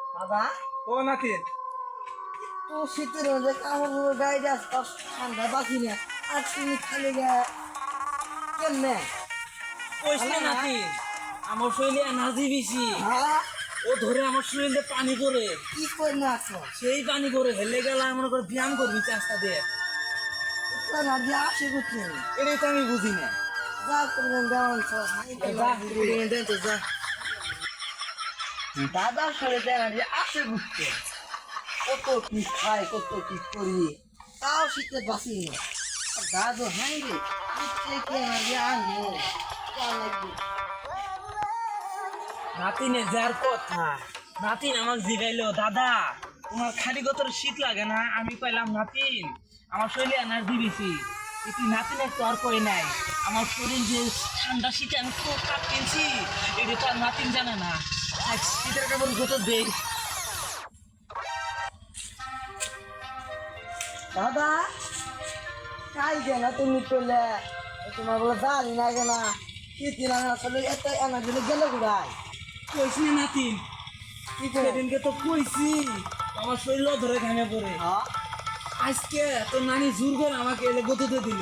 বাবা ও নাতি তো শীতের মধ্যে কামড় গায়ে যাস ঠান্ডা বাকি না আর তুমি খালি কেমনে কইস না নাতি আমার শরীরে এনার্জি বেশি হ্যাঁ ও ধরে আমার শরীরে পানি করে কি করবে আসো সেই পানি করে হেলে গেলে মনে করে ব্যায়াম করবি চাষটা দিয়ে না যে আসে করছে এটাই তো আমি বুঝি না যা করবেন যেমন যা দাদা সরে দেয় না যে আসে ঘুরতে কত কি খাই কত কি করি তাও শীতে বাঁচি না দাদু হ্যাঁ রে কে না যে আনবো নাতিনে যার কথা নাতিন আমাকে জিগাইলো দাদা তোমার খালি গতর শীত লাগে না আমি কইলাম নাতিন আমার শরীরে এনার্জি বেশি এটি নাতিনের তো আর কই নাই আমার শরীর যে ঠান্ডা শীতে আমি খুব কাঁপতেছি এটি তো আর নাতিন জানে না আজ শীতের কেমন গতর দেখ দাদা কাল কেন তুমি করলে তোমার বলে জানি না কেন কি দিন আমি আসলে এত এনার্জি গেলে ঘুরাই কইস না নাতিন কি করে সেদিনকে তো কইছি আমার শরীরও ধরে ঘামে পড়ে হ্যাঁ আজকে তোর নানি জোর করে আমাকে এলে গততে দিল